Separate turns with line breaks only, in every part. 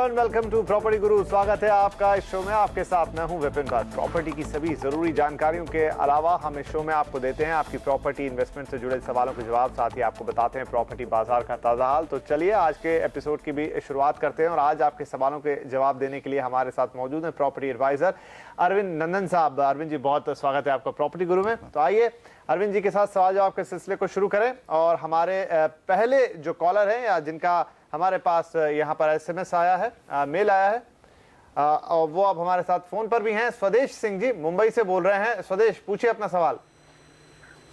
And welcome to property गुरु। स्वागत है आपका इस शो में। आपके साथ मैं हूं विपिन भट्ट। प्रॉपर्टी की सभी जरूरी जानकारियों के अलावा हम इस शो में आपको देते हैं आपकी प्रॉपर्टी इन्वेस्टमेंट से जुड़े सवालों के जवाब, साथ ही आपको बताते हैं प्रॉपर्टी बाजार का ताजा हाल। तो चलिए आज के एपिसोड की भी शुरुआत करते हैं और आज आपके सवालों के जवाब देने के लिए हमारे साथ मौजूद है प्रॉपर्टी एडवाइजर अरविंद नंदन साहब। अरविंद जी, बहुत स्वागत है आपका प्रॉपर्टी गुरु में। तो आइए अरविंद जी के साथ सवाल जवाब के सिलसिले को शुरू करें और हमारे पहले जो कॉलर हैं या जिनका हमारे पास यहाँ पर एसएमएस आया है, मेल आया है, और वो अब हमारे साथ फोन पर भी हैं। स्वदेश सिंह जी मुंबई से बोल रहे हैं। स्वदेश, पूछिए अपना सवाल।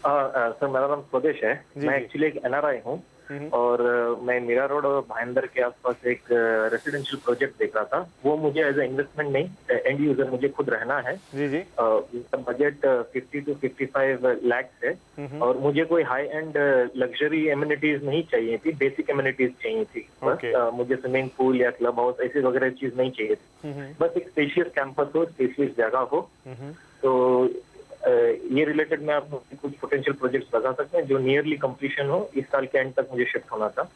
सर, मेरा नाम स्वदेश है। मैं एक्चुअली एक एनआरआई हूँ और मैं मीरा रोड और भाईंदर के आसपास एक रेसिडेंशियल प्रोजेक्ट देख रहा था। वो मुझे एज ए इन्वेस्टमेंट नहीं, एंड यूजर मुझे खुद रहना है।
जी जी।
बजट 50 to 55 लाख है और मुझे कोई हाई एंड लग्जरी एमिनिटीज नहीं चाहिए थी, बेसिक एमिनिटीज चाहिए थी। बस मुझे स्विमिंग पूल या क्लब हाउस ऐसी वगैरह चीज नहीं चाहिए थी। बस एक स्पेशियस कैंपस हो, स्पेशियस जगह हो। तो ये रिलेटेड मैं आपको कुछ पोटेंशियल प्रोजेक्ट्स बता सकते हैं जो नियरली कंप्लीशन हो। इस साल के एंड तक मुझे शिफ्ट होना था।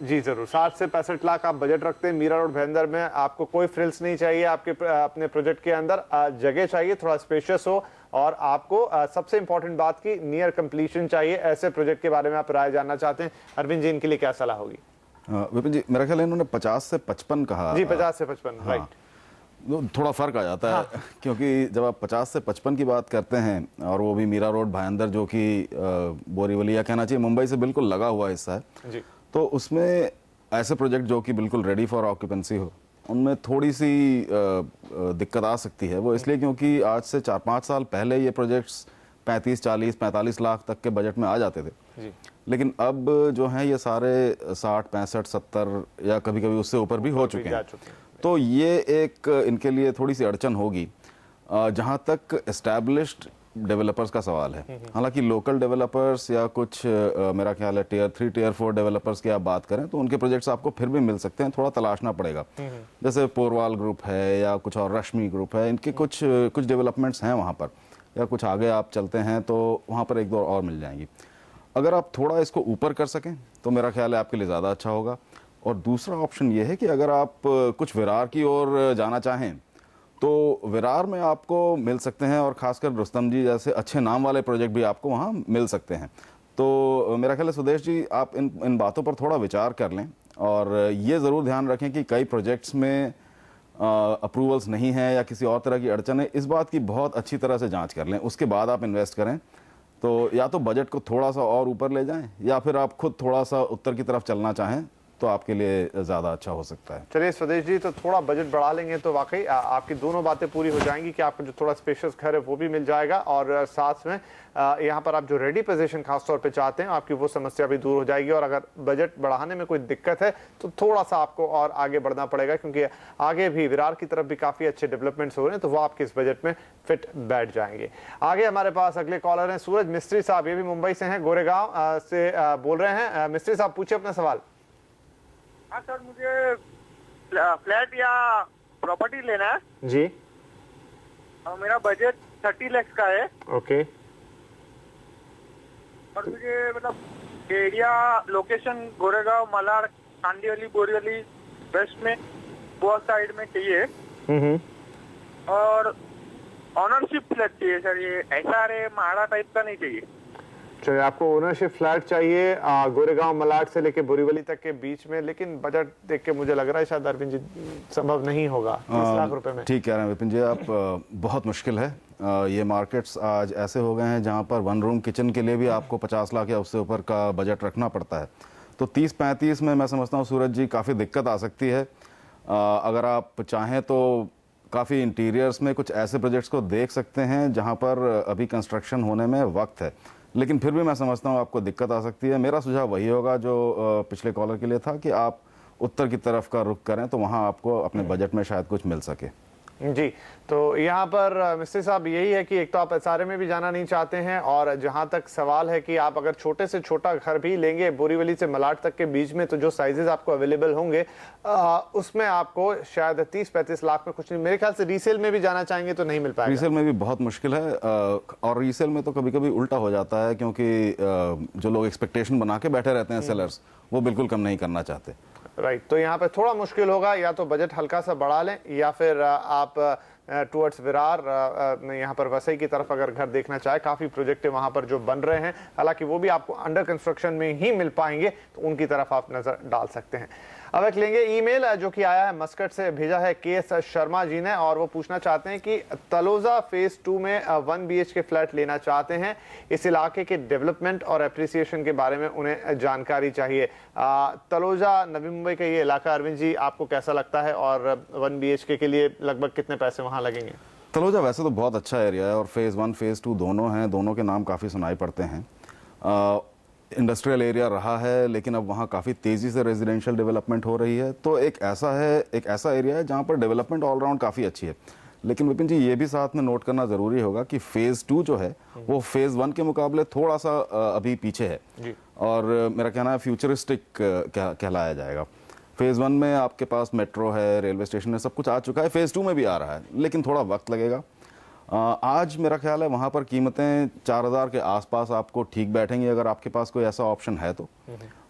जी जरूर। 60 से 65 लाख आप बजट रखते हैं मीरा रोड भाईंदर में। आपको कोई फ्रिल्स नहीं चाहिए आपके अपने प्रोजेक्ट के अंदर। जगह चाहिए, थोड़ा स्पेशियस हो, और आपको सबसे इंपॉर्टेंट बात की नियर कंप्लीशन चाहिए। ऐसे प्रोजेक्ट के बारे में आप राय जानना चाहते हैं। अरविंद जी, इनके लिए क्या सलाह होगी?
विपिन जी, मेरा ख्याल है इन्होंने 50 से 55 कहा।
जी, 50 से 55।
हाँ,
राइट।
थोड़ा फर्क आ जाता है। क्योंकि जब आप 50 से 55 की बात करते हैं और वो भी मीरा रोड भाईंदर, जो कि बोरीवली कहना चाहिए मुंबई से बिल्कुल लगा हुआ हिस्सा है जी, तो उसमें ऐसे प्रोजेक्ट जो कि बिल्कुल रेडी फॉर ऑक्यूपेंसी हो, उनमें थोड़ी सी दिक्कत आ सकती है। वो इसलिए क्योंकि आज से 4-5 साल पहले ये प्रोजेक्ट्स 35, 40, 45 लाख तक के बजट में आ जाते थे जी। लेकिन अब जो है ये सारे 60, 65, 70 या कभी कभी उससे ऊपर भी हो चुके हैं। तो ये एक इनके लिए थोड़ी सी अड़चन होगी जहां तक एस्टैब्लिश्ड डेवलपर्स का सवाल है। हालांकि लोकल डेवलपर्स या कुछ मेरा ख्याल है टियर 3, टियर 4 डेवलपर्स की आप बात करें तो उनके प्रोजेक्ट्स आपको फिर भी मिल सकते हैं, थोड़ा तलाशना पड़ेगा। जैसे पोरवाल ग्रुप है या कुछ और रश्मि ग्रुप है, इनके कुछ डेवलपमेंट्स हैं वहाँ पर, या कुछ आगे आप चलते हैं तो वहाँ पर 1-2 और मिल जाएंगी। अगर आप थोड़ा इसको ऊपर कर सकें तो मेरा ख्याल है आपके लिए ज़्यादा अच्छा होगा। और दूसरा ऑप्शन ये है कि अगर आप कुछ विरार की ओर जाना चाहें तो विरार में आपको मिल सकते हैं, और खासकर रुस्तम जी जैसे अच्छे नाम वाले प्रोजेक्ट भी आपको वहाँ मिल सकते हैं। तो मेरा ख्याल है स्वदेश जी, आप इन बातों पर थोड़ा विचार कर लें और ये ज़रूर ध्यान रखें कि कई प्रोजेक्ट्स में अप्रूवल्स नहीं है या किसी और तरह की अड़चन है। इस बात की बहुत अच्छी तरह से जाँच कर लें, उसके बाद आप इन्वेस्ट करें। तो या तो बजट को थोड़ा सा और ऊपर ले जाएं, या फिर आप खुद थोड़ा सा उत्तर की तरफ चलना चाहें तो आपके लिए ज़्यादा अच्छा हो सकता है।
चलिए स्वदेश जी, तो थोड़ा बजट बढ़ा लेंगे तो वाकई आपकी दोनों बातें पूरी हो जाएंगी कि आपको जो थोड़ा स्पेशियस घर है वो भी मिल जाएगा, और साथ में यहाँ पर आप जो रेडी पोजीशन खासतौर पे चाहते हैं आपकी वो समस्या भी दूर हो जाएगी। और अगर बजट बढ़ाने में कोई दिक्कत है तो थोड़ा सा आपको और आगे बढ़ना पड़ेगा, क्योंकि आगे भी विरार की तरफ भी काफ़ी अच्छे डेवलपमेंट्स हो रहे हैं, तो वो आपके इस बजट में फिट बैठ जाएंगे। आगे हमारे पास अगले कॉलर हैं सूरज मिस्त्री साहब, ये भी मुंबई से हैं, गोरेगांव से बोल रहे हैं। मिस्त्री साहब, पूछिए अपना सवाल।
हाँ सर, मुझे फ्लैट या प्रॉपर्टी लेना है
जी।
और मेरा बजट 30 लाख का है।
ओके।
और मुझे मतलब area, location Goregaon, Malad, Kandivali, Borivali, west में, बहुत साइड में चाहिए। और ऑनरशिप फ्लैट चाहिए सर, ये ऐसा रे माड़ा टाइप का नहीं चाहिए।
चलिए, आपको ओनरशिप फ्लैट चाहिए गोरेगांव मलाड से लेके बोरीवली तक के बीच में, लेकिन बजट देख के मुझे लग रहा है शायद अरविंद जी संभव नहीं होगा 30 लाख रुपए में।
ठीक कह रहे हैं विपिन जी आप। बहुत मुश्किल है। ये मार्केट्स आज ऐसे हो गए हैं जहां पर 1 रूम किचन के लिए भी आपको 50 लाख या उससे ऊपर का बजट रखना पड़ता है। तो 30-35 में मैं समझता हूँ सूरज जी काफ़ी दिक्कत आ सकती है। अगर आप चाहें तो काफ़ी इंटीरियर्स में कुछ ऐसे प्रोजेक्ट्स को देख सकते हैं जहाँ पर अभी कंस्ट्रक्शन होने में वक्त है, लेकिन फिर भी मैं समझता हूँ आपको दिक्कत आ सकती है। मेरा सुझाव वही होगा जो पिछले कॉलर के लिए था कि आप उत्तर की तरफ का रुख करें, तो वहाँ आपको अपने बजट में शायद कुछ मिल सके।
जी, तो यहाँ पर मिस्त्री साहब यही है कि एक तो आप एसआरए में भी जाना नहीं चाहते हैं, और जहाँ तक सवाल है कि आप अगर छोटे से छोटा घर भी लेंगे बोरीवली से मलाड तक के बीच में, तो जो साइजेस आपको अवेलेबल होंगे उसमें आपको शायद 30-35 लाख में कुछ नहीं। मेरे ख्याल से रीसेल में भी जाना चाहेंगे तो नहीं मिल पाएगा।
रीसेल में भी बहुत मुश्किल है, और रीसेल में तो कभी कभी उल्टा हो जाता है, क्योंकि जो लोग एक्सपेक्टेशन बना के बैठे रहते हैं सेलर्स, वो बिल्कुल कम नहीं करना चाहते।
राइट, तो यहाँ पे थोड़ा मुश्किल होगा, या तो बजट हल्का सा बढ़ा लें या फिर आप टुवर्ड्स विरार यहाँ पर वसई की तरफ अगर घर देखना चाहे, काफ़ी प्रोजेक्ट वहाँ पर जो बन रहे हैं, हालांकि वो भी आपको अंडर कंस्ट्रक्शन में ही मिल पाएंगे, तो उनकी तरफ आप नज़र डाल सकते हैं। अब एक लेंगे ईमेल जो कि आया है मस्कट से, भेजा है के.एस. शर्मा जी ने, और वो पूछना चाहते हैं कि तलोजा फेज 2 में 1 BHK फ्लैट लेना चाहते हैं। इस इलाके के डेवलपमेंट और एप्रिसिएशन के बारे में उन्हें जानकारी चाहिए। तलोजा नवी मुंबई का ये इलाका, अरविंद जी, आपको कैसा लगता है, और 1 BHK के लिए लगभग कितने पैसे वहाँ लगेंगे?
तलोजा वैसे तो बहुत अच्छा एरिया है और फेज़ 1 फेज़ 2 दोनों हैं, दोनों के नाम काफ़ी सुनाई पड़ते हैं। इंडस्ट्रियल एरिया रहा है, लेकिन अब वहाँ काफ़ी तेज़ी से रेजिडेंशियल डेवलपमेंट हो रही है, तो एक ऐसा एरिया है जहाँ पर डेवलपमेंट ऑलराउंड काफ़ी अच्छी है। लेकिन विपिन जी, ये भी साथ में नोट करना ज़रूरी होगा कि फेज़ 2 जो है वो फेज़ 1 के मुकाबले थोड़ा सा अभी पीछे है जी। और मेरा कहना है फ्यूचरिस्टिक कहलाया जाएगा। फेज़ 1 में आपके पास मेट्रो है, रेलवे स्टेशन है, सब कुछ आ चुका है। फेज़ 2 में भी आ रहा है, लेकिन थोड़ा वक्त लगेगा। आज मेरा ख्याल है वहाँ पर कीमतें 4000 के आसपास आपको ठीक बैठेंगी। अगर आपके पास कोई ऐसा ऑप्शन है तो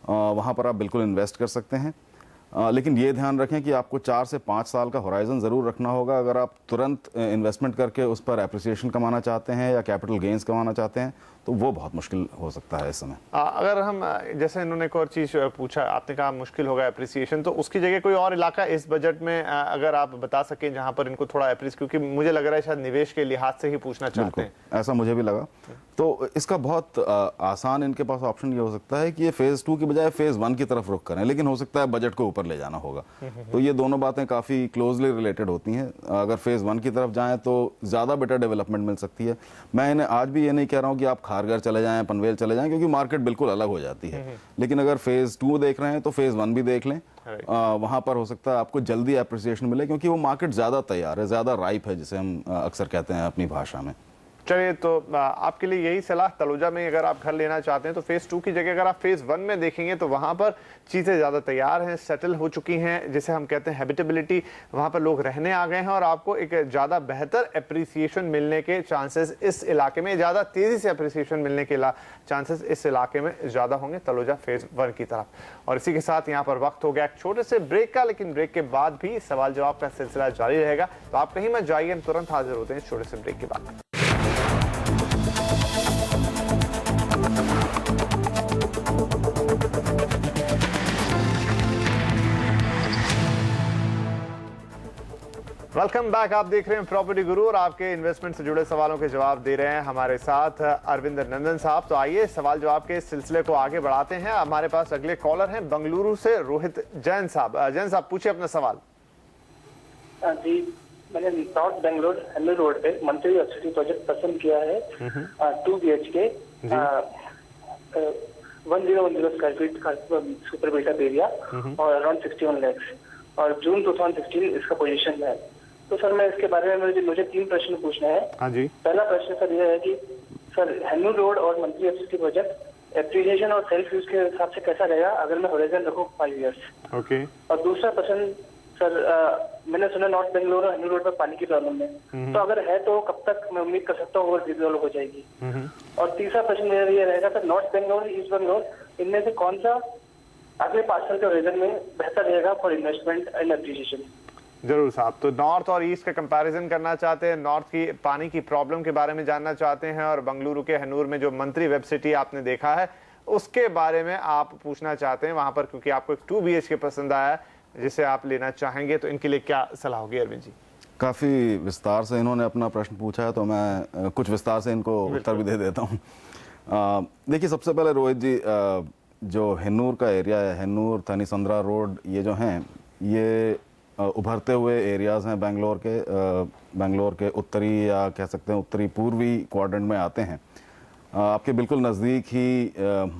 वहाँ पर आप बिल्कुल इन्वेस्ट कर सकते हैं। लेकिन ये ध्यान रखें कि आपको 4 से 5 साल का होराइजन ज़रूर रखना होगा। अगर आप तुरंत इन्वेस्टमेंट करके उस पर एप्रिसिएशन कमाना चाहते हैं या कैपिटल गेंस कमाना चाहते हैं तो वो बहुत मुश्किल हो सकता है इस समय।
अगर हम, जैसे इन्होंने एक और चीज़ पूछा, आपने कहा मुश्किल होगा एप्रिसिएशन, तो उसकी जगह कोई और इलाका इस बजट में अगर आप बता सकें जहां पर इनको थोड़ा क्योंकि मुझे लग रहा है शायद निवेश के लिहाज से ही पूछना चाहते हैं,
ऐसा मुझे भी लगा। तो इसका बहुत आसान इनके पास ऑप्शन ये हो सकता है कि ये फेज़ 2 की बजाय फेज़ 1 की तरफ रुख करें, लेकिन हो सकता है बजट को ऊपर ले जाना होगा। तो ये दोनों बातें काफ़ी क्लोजली रिलेटेड होती हैं। अगर फेज़ 1 की तरफ जाएँ तो ज़्यादा बेटर डेवलपमेंट मिल सकती है। मैं इन्हें आज भी ये नहीं कह रहा हूँ कि आप खारघर चले जाएं, पनवेल चले जाएं, क्योंकि मार्केट बिल्कुल अलग हो जाती है। लेकिन अगर फेज़ 2 देख रहे हैं तो फेज़ 1 भी देख लें। वहां पर हो सकता है आपको जल्दी एप्रिसिएशन मिले, क्योंकि वो मार्केट ज़्यादा तैयार है, ज़्यादा राइप है, जिसे हम अक्सर कहते हैं अपनी भाषा में।
चलिए, तो आपके लिए यही सलाह, तलोजा में अगर आप घर लेना चाहते हैं तो फेज़ 2 की जगह अगर आप फेज़ 1 में देखेंगे तो वहाँ पर चीज़ें ज़्यादा तैयार हैं, सेटल हो चुकी हैं, जिसे हम कहते हैं हैबिटेबिलिटी, वहाँ पर लोग रहने आ गए हैं, और आपको एक ज़्यादा बेहतर एप्रिसिएशन मिलने के चांसेस इस इलाके में, ज़्यादा तेज़ी से एप्रिसिएशन मिलने के चांसेस इस इलाके में ज़्यादा होंगे तलोजा फेज़ 1 की तरफ। और इसी के साथ यहाँ पर वक्त हो गया एक छोटे से ब्रेक का, लेकिन ब्रेक के बाद भी सवाल जवाब का सिलसिला जारी रहेगा, तो आप कहीं मत जाइए, हम तुरंत हाजिर होते हैं इस छोटे से ब्रेक के बाद। वेलकम बैक, आप देख रहे हैं प्रॉपर्टी गुरु और आपके इन्वेस्टमेंट से जुड़े सवालों के जवाब दे रहे हैं हमारे साथ अरविंद नंदन साहब। तो आइए सवाल जवाब के सिलसिले को आगे बढ़ाते हैं। हमारे पास अगले कॉलर हैं बेंगलुरु से रोहित जैन साहब। जैन साहब, पूछिए अपना सवाल।
जी, मैंने नॉर्थ बेंगलोर हेनरी रोड पे मंत्री यूनिवर्सिटी प्रोजेक्ट पसंद किया है। 2 BHK 1010 स्क्वायर फीट का सुपर बिल्ट एरिया और अराउंड 61 lakhs, और जून 2016 इसका पोजीशन है। तो सर, मैं इसके बारे में मुझे 3 प्रश्न पूछने हैं।
हाँ जी।
पहला प्रश्न सर ये है कि सर हेनरी रोड और मंत्री यूनिवर्सिटी प्रोजेक्ट एप्रिसिएशन और सेल्फ यूज के हिसाब से कैसा रहेगा अगर मैं होराइजन रखूं 5 years?
ओके। और
दूसरा प्रश्न सर, मैंने सुना नॉर्थ बेंगलोर और हेनरी रोड पर पानी की प्रॉब्लम है, तो अगर है तो कब तक मैं उम्मीद कर सकता हूँ वो रिजॉल्व हो जाएगी? और तीसरा प्रश्न मेरा ये रहेगा sir, north Bangalore east Bangalore, इनमें से कौन सा अगले 5 साल के रीजन में बेहतर रहेगा फॉर इन्वेस्टमेंट एंड एप्रिसिएशन?
जरूर साहब। तो नॉर्थ और ईस्ट का कंपैरिजन करना चाहते हैं, नॉर्थ की पानी की प्रॉब्लम के बारे में जानना चाहते हैं, और बेंगलुरु के हनूर में जो मंत्री वेब सिटी आपने देखा है उसके बारे में आप पूछना चाहते हैं वहां पर, क्योंकि आपको एक 2 BHK पसंद आया जिसे आप लेना चाहेंगे, तो इनके लिए क्या सलाह होगी अरविंद जी?
काफ़ी विस्तार से इन्होंने अपना प्रश्न पूछा है, तो मैं कुछ विस्तार से इनको उत्तर भी दे देता हूँ। देखिए, सबसे पहले रोहित जी, जो हन्नूर का एरिया है, हन्नूर थनीसंद्रा रोड, ये जो हैं ये उभरते हुए एरियाज़ हैं बेंगलोर के उत्तरी, या कह सकते हैं उत्तरी पूर्वी क्वाड्रेंट में आते हैं। आपके बिल्कुल नज़दीक ही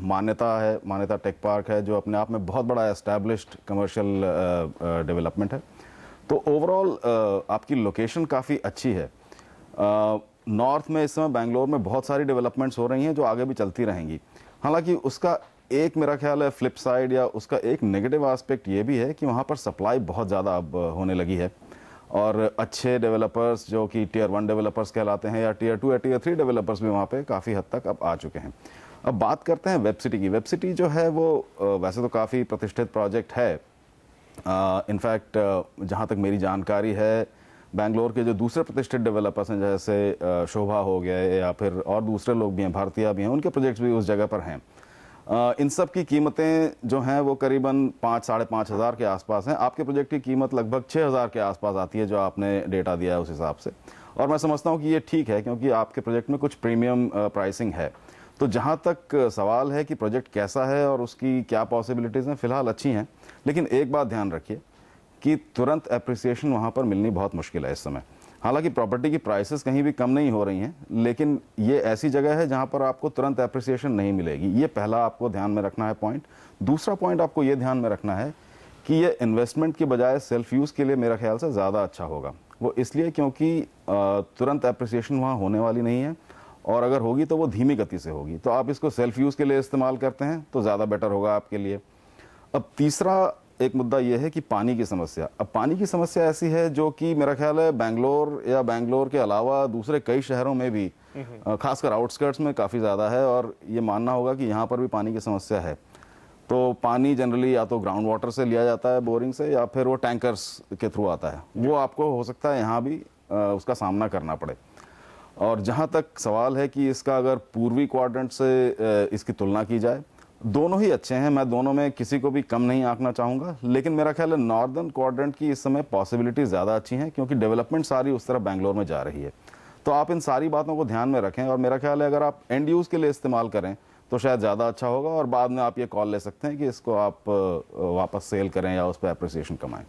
मान्यता टेक पार्क है, जो अपने आप में बहुत बड़ा एस्टैब्लिश्ड कमर्शियल डेवलपमेंट है। तो ओवरऑल आपकी लोकेशन काफ़ी अच्छी है। नॉर्थ में इस समय बेंगलोर में बहुत सारी डेवलपमेंट्स हो रही हैं जो आगे भी चलती रहेंगी। हालांकि उसका एक, मेरा ख्याल है, फ्लिप साइड या उसका एक नेगेटिव एस्पेक्ट ये भी है कि वहाँ पर सप्लाई बहुत ज़्यादा अब होने लगी है, और अच्छे डेवलपर्स जो कि टियर 1 डेवलपर्स कहलाते हैं, या टियर 2 या टियर 3 डेवलपर्स भी वहाँ पे काफ़ी हद तक अब आ चुके हैं। अब बात करते हैं वेब सिटी की। वेब सिटी जो है वो वैसे तो काफ़ी प्रतिष्ठित प्रोजेक्ट है, इनफैक्ट जहाँ तक मेरी जानकारी है, बेंगलोर के जो दूसरे प्रतिष्ठित डेवलपर्स हैं, जैसे शोभा हो गया या फिर और दूसरे लोग भी हैं, भारतीय भी हैं, उनके प्रोजेक्ट्स भी उस जगह पर हैं। इन सब की कीमतें जो हैं वो करीबन 5-5.5 हज़ार के आसपास हैं। आपके प्रोजेक्ट की कीमत लगभग 6 हज़ार के आसपास आती है, जो आपने डेटा दिया है उस हिसाब से। और मैं समझता हूँ कि ये ठीक है, क्योंकि आपके प्रोजेक्ट में कुछ प्रीमियम प्राइसिंग है। तो जहाँ तक सवाल है कि प्रोजेक्ट कैसा है और उसकी क्या पॉसिबिलिटीज़ हैं, फ़िलहाल अच्छी हैं, लेकिन एक बात ध्यान रखिए कि तुरंत एप्रिसिएशन वहाँ पर मिलनी बहुत मुश्किल है इस समय। हालांकि प्रॉपर्टी की प्राइसेस कहीं भी कम नहीं हो रही हैं, लेकिन ये ऐसी जगह है जहाँ पर आपको तुरंत एप्रिसिएशन नहीं मिलेगी। ये पहला आपको ध्यान में रखना है पॉइंट। दूसरा पॉइंट आपको ये ध्यान में रखना है कि ये इन्वेस्टमेंट की बजाय सेल्फ यूज़ के लिए मेरा ख्याल से ज़्यादा अच्छा होगा। वो इसलिए क्योंकि तुरंत एप्रिसिएशन वहाँ होने वाली नहीं है, और अगर होगी तो वो धीमी गति से होगी। तो आप इसको सेल्फ यूज़ के लिए इस्तेमाल करते हैं तो ज़्यादा बेटर होगा आपके लिए। अब तीसरा एक मुद्दा यह है कि पानी की समस्या। अब पानी की समस्या ऐसी है जो कि मेरा ख्याल है बेंगलोर या बेंगलोर के अलावा दूसरे कई शहरों में भी, खासकर आउटस्कर्ट्स में काफ़ी ज़्यादा है, और ये मानना होगा कि यहाँ पर भी पानी की समस्या है। तो पानी जनरली या तो ग्राउंड वाटर से लिया जाता है, बोरिंग से, या फिर वो टैंकर्स के थ्रू आता है। वो आपको हो सकता है यहाँ भी उसका सामना करना पड़े। और जहाँ तक सवाल है कि इसका अगर पूर्वी क्वाड्रेंट से इसकी तुलना की जाए, दोनों ही अच्छे हैं, मैं दोनों में किसी को भी कम नहीं आंकना चाहूँगा, लेकिन मेरा ख्याल है नॉर्दर्न क्वाड्रेंट की इस समय पॉसिबिलिटी ज़्यादा अच्छी हैं, क्योंकि डेवलपमेंट सारी उस तरफ बेंगलोर में जा रही है। तो आप इन सारी बातों को ध्यान में रखें, और मेरा ख्याल है अगर आप एंड यूज़ के लिए इस्तेमाल करें तो शायद ज़्यादा अच्छा होगा, और बाद में आप ये कॉल ले सकते हैं कि इसको आप वापस सेल करें या उस पर एप्रिसिएशन कमाएं।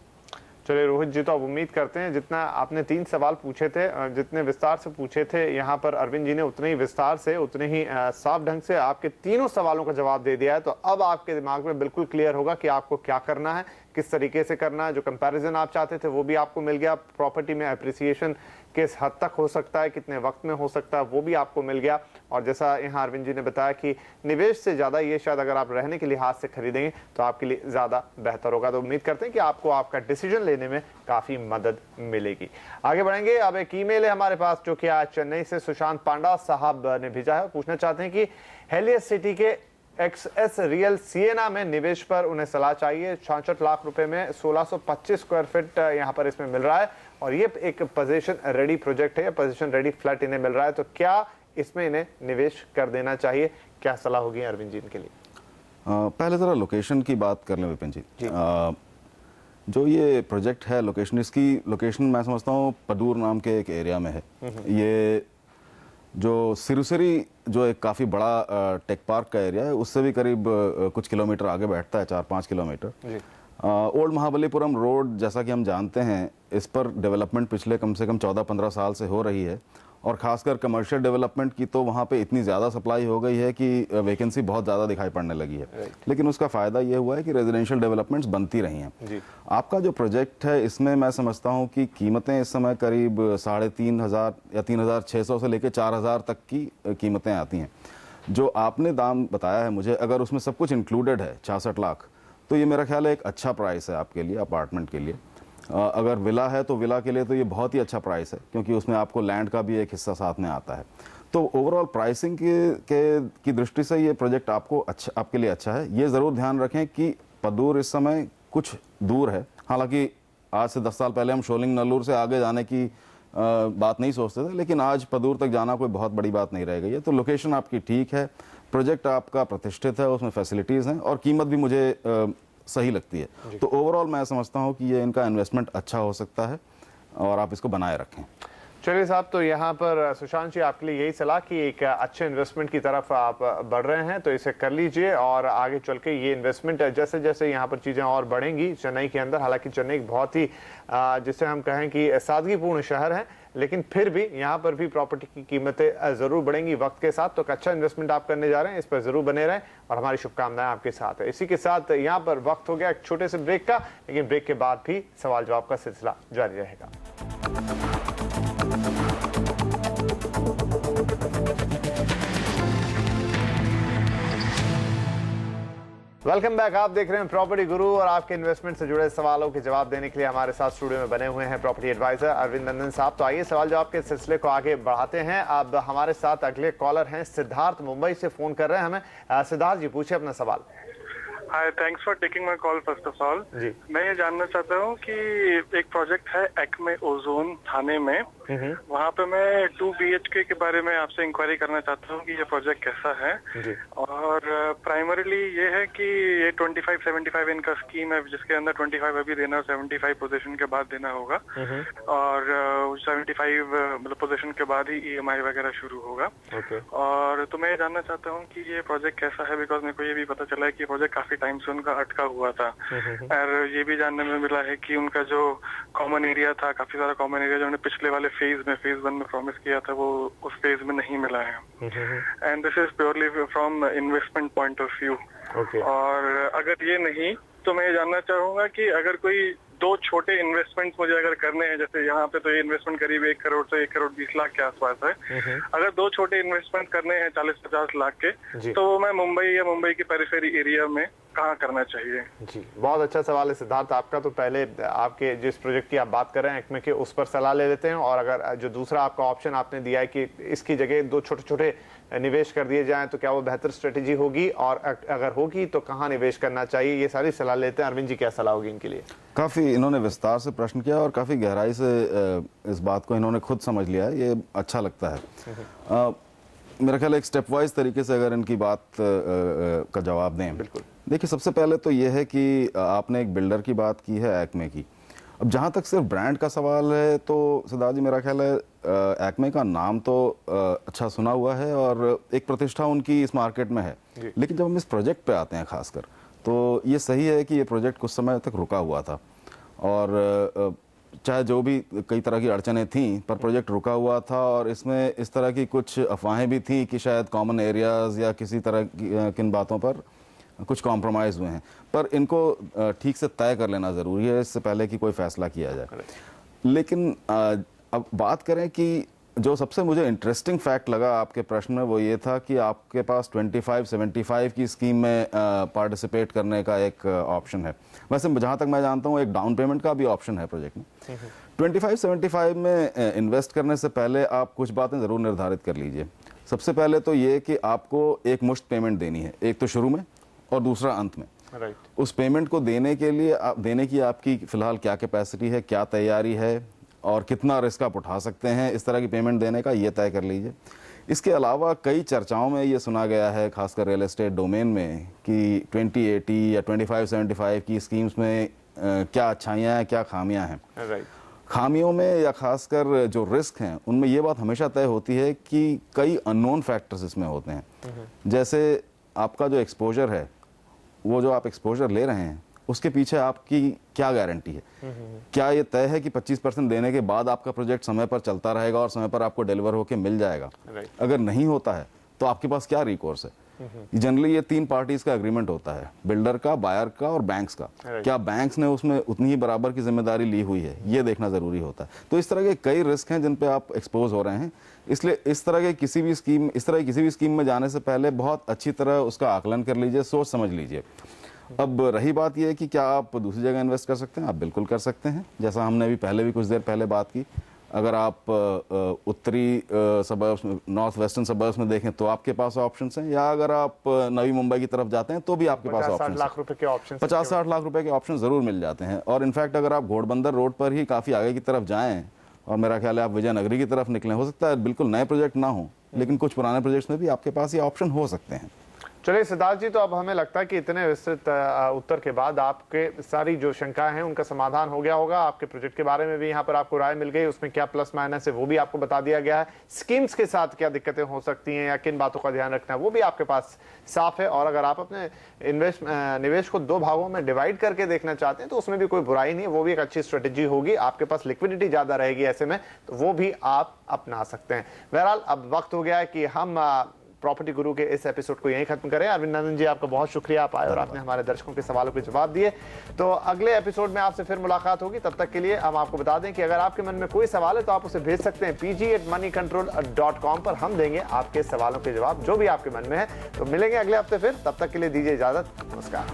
चलिए रोहित जी, तो अब उम्मीद करते हैं जितना आपने 3 सवाल पूछे थे, जितने विस्तार से पूछे थे यहाँ पर अरविंद जी ने, उतने ही विस्तार से, उतने ही साफ ढंग से आपके तीनों सवालों का जवाब दे दिया है। तो अब आपके दिमाग में बिल्कुल क्लियर होगा कि आपको क्या करना है, किस तरीके से करना है। जो कंपैरिजन आप चाहते थे वो भी आपको मिल गया। प्रॉपर्टी में एप्रिसिएशन किस हद तक हो सकता है, कितने वक्त में हो सकता है, वो भी आपको मिल गया। और जैसा यहाँ अरविंद जी ने बताया कि निवेश से ज़्यादा ये शायद अगर आप रहने के लिहाज से खरीदेंगे तो आपके लिए ज़्यादा बेहतर होगा। तो उम्मीद करते हैं कि आपको आपका डिसीजन लेने में काफ़ी मदद मिलेगी। आगे बढ़ेंगे। अब एक ईमेल है हमारे पास जो कि आज चेन्नई से सुशांत पांडा साहब ने भेजा है। पूछना चाहते हैं कि हेलियस सिटी के XS रियल सिएना में निवेश पर उन्हें सलाह चाहिए। 66 लाख रुपए में 1625 स्क्वायर फीट यहाँ पर इसमें मिल रहा है, और ये एक पोजीशन रेडी प्रोजेक्ट है, पोजीशन रेडी फ्लैट इन्हें मिल रहा है। तो क्या इसमें इन्हें निवेश कर देना चाहिए? क्या सलाह होगी अरविंद जी इनके लिए?
पहले ज़रा लोकेशन की बात कर लें विपिन जी। जो ये प्रोजेक्ट है, लोकेशन, इसकी लोकेशन मैं समझता हूँ पदूर नाम के एक एरिया में है। ये जो सिरुसरी जो एक काफ़ी बड़ा टेक पार्क का एरिया है, उससे भी करीब कुछ किलोमीटर आगे बैठता है, 4-5 किलोमीटर। ओल्ड महाबलीपुरम रोड, जैसा कि हम जानते हैं, इस पर डेवलपमेंट पिछले कम से कम 14-15 साल से हो रही है, और ख़ासकर कमर्शियल डेवलपमेंट की तो वहाँ पे इतनी ज़्यादा सप्लाई हो गई है कि वैकेंसी बहुत ज़्यादा दिखाई पड़ने लगी है। लेकिन उसका फ़ायदा ये हुआ है कि रेजिडेंशियल डेवलपमेंट्स बनती रही हैं। आपका जो प्रोजेक्ट है, इसमें मैं समझता हूँ कि कीमतें इस समय करीब 3,500 या 3,600 से लेकर 4,000 तक की कीमतें आती हैं। जो आपने दाम बताया है मुझे, अगर उसमें सब कुछ इंक्लूडेड है 66 लाख, तो ये मेरा ख्याल है एक अच्छा प्राइस है आपके लिए, अपार्टमेंट के लिए। अगर विला है तो विला के लिए तो ये बहुत ही अच्छा प्राइस है, क्योंकि उसमें आपको लैंड का भी एक हिस्सा साथ में आता है। तो ओवरऑल प्राइसिंग की दृष्टि से ये प्रोजेक्ट आपके लिए अच्छा है। ये ज़रूर ध्यान रखें कि पदूर इस समय कुछ दूर है। हालांकि आज से 10 साल पहले हम शोलिंग नल्लूर से आगे जाने की बात नहीं सोचते थे, लेकिन आज पदूर तक जाना कोई बहुत बड़ी बात नहीं रह गई है। तो लोकेशन आपकी ठीक है, प्रोजेक्ट आपका प्रतिष्ठित है, उसमें फैसिलिटीज़ हैं, और कीमत भी मुझे सही लगती है। तो ओवरऑल मैं समझता हूँ कि ये इनका इन्वेस्टमेंट अच्छा हो सकता है, और आप इसको बनाए रखें।
चलिए साहब, तो यहाँ पर सुशांत जी आपके लिए यही सलाह कि एक अच्छे इन्वेस्टमेंट की तरफ आप बढ़ रहे हैं, तो इसे कर लीजिए, और आगे चल के ये इन्वेस्टमेंट जैसे जैसे यहाँ पर चीज़ें और बढ़ेंगी चेन्नई के अंदर। हालांकि चेन्नई बहुत ही जिसे हम कहें कि सादगीपूर्ण शहर है, लेकिन फिर भी यहाँ पर भी प्रॉपर्टी की कीमतें ज़रूर बढ़ेंगी वक्त के साथ। तो एक अच्छा इन्वेस्टमेंट आप करने जा रहे हैं, इस पर ज़रूर बने रहें, और हमारी शुभकामनाएं आपके साथ है। इसी के साथ यहाँ पर वक्त हो गया एक छोटे से ब्रेक का, लेकिन ब्रेक के बाद भी सवाल जवाब का सिलसिला जारी रहेगा। Welcome back. आप देख रहे हैं प्रॉपर्टी गुरु, और आपके इन्वेस्टमेंट से जुड़े सवालों के जवाब देने के लिए हमारे साथ स्टूडियो में बने हुए हैं प्रॉपर्टी एडवाइजर अरविंद नंदन साहब। तो आइए सवाल जवाब के सिलसिले को आगे बढ़ाते हैं। अब हमारे साथ अगले कॉलर हैं सिद्धार्थ, मुंबई से फोन कर रहे हैं हमें। सिद्धार्थ जी, पूछिए अपना सवाल।
Hi, thanks for taking my call first of all. मैं ये जानना चाहता हूँ कि एक प्रोजेक्ट है एक्मे ओजोन थाने में, वहाँ पे मैं 2 BHK के बारे में आपसे इंक्वायरी करना चाहता हूँ कि ये प्रोजेक्ट कैसा है। और प्राइमरीली ये है कि ये 25-75 इनका स्कीम है, जिसके अंदर 25 अभी देना और 75 पोजीशन के बाद देना होगा, और 75 मतलब पोजीशन के बाद ही EMI वगैरह शुरू होगा। और तो मैं ये जानना चाहता हूँ कि ये प्रोजेक्ट कैसा है, बिकॉज मेरे को ये भी पता चला है कि प्रोजेक्ट काफी टाइम से उनका अटका हुआ था, और ये भी जानने में मिला है कि उनका जो कॉमन एरिया था, काफी सारा कॉमन एरिया जो उन्होंने पिछले वाले फेज 1 में प्रॉमिस किया था, वो उस फेज में नहीं मिला है। And this is purely from investment point of view. और अगर ये नहीं तो मैं ये जानना चाहूंगा कि अगर कोई 2 छोटे इन्वेस्टमेंट्स मुझे अगर करने हैं, जैसे यहाँ पे तो ये इन्वेस्टमेंट करीब 1 करोड़ से 1 करोड़ 20 लाख के आसपास है, अगर 2 छोटे इन्वेस्टमेंट करने हैं 40-50 लाख के, तो मैं मुंबई या मुंबई की पेरिफेरी एरिया में कहाँ करना चाहिए?
जी, बहुत अच्छा सवाल है सिद्धार्थ आपका। तो पहले आपके जिस प्रोजेक्ट की आप बात कर रहे हैं एक्मे के, उस पर सलाह ले लेते हैं। और अगर जो दूसरा आपका ऑप्शन आपने दिया है कि इसकी जगह 2 छोटे-छोटे निवेश कर दिए जाएं, तो क्या वो बेहतर स्ट्रेटेजी होगी, और अगर होगी तो कहाँ निवेश करना चाहिए, ये सारी सलाह लेते हैं। अरविंद जी, क्या सलाह होगी इनके लिए?
काफ़ी इन्होंने विस्तार से प्रश्न किया और काफ़ी गहराई से इस बात को इन्होंने खुद समझ लिया है, ये अच्छा लगता है। मेरा ख्याल है एक स्टेप वाइज तरीके से अगर इनकी बात का जवाब दें।
बिल्कुल।
देखिए, सबसे पहले तो ये है कि आपने एक बिल्डर की बात की है एक्मे की। अब जहाँ तक सिर्फ ब्रांड का सवाल है तो सिद्धार्थ जी, मेरा ख्याल है एक्मे का नाम तो अच्छा सुना हुआ है और एक प्रतिष्ठा उनकी इस मार्केट में है, लेकिन जब हम इस प्रोजेक्ट पे आते हैं खासकर, तो ये सही है कि ये प्रोजेक्ट कुछ समय तक रुका हुआ था, और चाहे जो भी कई तरह की अड़चनें थीं, पर प्रोजेक्ट रुका हुआ था, और इसमें इस तरह की कुछ अफवाहें भी थी कि शायद कॉमन एरियाज़ या किसी तरह की किन बातों पर कुछ कॉम्प्रोमाइज़ हुए हैं, पर इनको ठीक से तय कर लेना ज़रूरी है इससे पहले कि कोई फैसला किया जाए। लेकिन अब बात करें कि जो सबसे मुझे इंटरेस्टिंग फैक्ट लगा आपके प्रश्न में, वो ये था कि आपके पास 25-75 की स्कीम में पार्टिसिपेट करने का एक ऑप्शन है। वैसे जहाँ तक मैं जानता हूँ एक डाउन पेमेंट का भी ऑप्शन है प्रोजेक्ट में। 25-75 में इन्वेस्ट करने से पहले आप कुछ बातें ज़रूर निर्धारित कर लीजिए। सबसे पहले तो ये कि आपको एक मुश्त पेमेंट देनी है, एक तो शुरू में और दूसरा अंत में। उस पेमेंट को देने के लिए देने की आपकी फ़िलहाल क्या कैपेसिटी है, क्या तैयारी है, और कितना रिस्क आप उठा सकते हैं इस तरह की पेमेंट देने का, ये तय कर लीजिए। इसके अलावा कई चर्चाओं में ये सुना गया है, खासकर रियल एस्टेट डोमेन में, कि 2080 या 25-75 की स्कीम्स में क्या अच्छाइयाँ हैं, क्या खामियाँ हैं। खामियों में या खासकर जो रिस्क हैं उनमें ये बात हमेशा तय होती है कि कई अननोन फैक्टर्स इसमें होते हैं। जैसे आपका जो एक्सपोजर है, वो जो आप एक्सपोजर ले रहे हैं, उसके पीछे आपकी क्या गारंटी है? क्या ये तय है कि 25% देने के बाद आपका प्रोजेक्ट समय पर चलता रहेगा और समय पर आपको डिलीवर होकर मिल जाएगा? अगर नहीं होता है तो आपके पास क्या रिकोर्स है? जनरली ये 3 पार्टीज का एग्रीमेंट होता है, बिल्डर का, बायर का और बैंक्स का। क्या बैंक्स ने उसमें उतनी ही बराबर की जिम्मेदारी ली हुई है, ये देखना जरूरी होता है। तो इस तरह के कई रिस्क हैं जिन पे आप एक्सपोज हो रहे हैं, इसलिए इस तरह की किसी भी स्कीम में जाने से पहले बहुत अच्छी तरह उसका आकलन कर लीजिए, सोच समझ लीजिए। अब रही बात यह है कि क्या आप दूसरी जगह इन्वेस्ट कर सकते हैं? आप बिल्कुल कर सकते हैं, जैसा हमने अभी पहले भी कुछ देर पहले बात की। अगर आप उत्तरी सबर्ब्स, नॉर्थ वेस्टर्न सबर्ब्स में देखें तो आपके पास ऑप्शंस हैं, या अगर आप नवी मुंबई की तरफ जाते हैं तो भी आपके पास ऑप्शन 50-60 लाख रुपए के ऑप्शन जरूर मिल जाते हैं। और इनफैक्ट अगर आप घोड़बंदर रोड पर ही काफ़ी आगे की तरफ जाएं, और मेरा ख्याल है आप विजयनगरी की तरफ निकलें, हो सकता है बिल्कुल नए प्रोजेक्ट ना हो, लेकिन कुछ पुराने प्रोजेक्ट्स में भी आपके पास ये ऑप्शन हो सकते हैं।
चलिए सिद्धार्थ जी, तो अब हमें लगता है कि इतने विस्तृत उत्तर के बाद आपके सारी जो शंकाएं हैं उनका समाधान हो गया होगा। आपके प्रोजेक्ट के बारे में भी यहाँ पर आपको राय मिल गई, उसमें क्या प्लस माइनस है वो भी आपको बता दिया गया है। स्कीम्स के साथ क्या दिक्कतें हो सकती हैं या किन बातों का ध्यान रखना है वो भी आपके पास साफ है। और अगर आप अपने निवेश को 2 भागों में डिवाइड करके देखना चाहते हैं तो उसमें भी कोई बुराई नहीं है, वो भी एक अच्छी स्ट्रेटेजी होगी। आपके पास लिक्विडिटी ज्यादा रहेगी ऐसे में, तो वो भी आप अपना सकते हैं। बहरहाल अब वक्त हो गया है कि हम प्रॉपर्टी गुरु के इस एपिसोड को यहीं खत्म करें। अरविंद नंदन जी, आपका बहुत शुक्रिया, आप आए और आपने हमारे दर्शकों के सवालों के जवाब दिए। तो अगले एपिसोड में आपसे फिर मुलाकात होगी। तब तक के लिए हम आपको बता दें कि अगर आपके मन में कोई सवाल है तो आप उसे भेज सकते हैं pg@moneycontrol.com पर। हम देंगे आपके सवालों के जवाब जो भी आपके मन में है। तो मिलेंगे अगले हफ्ते फिर, तब तक के लिए दीजिए इजाजत, नमस्कार।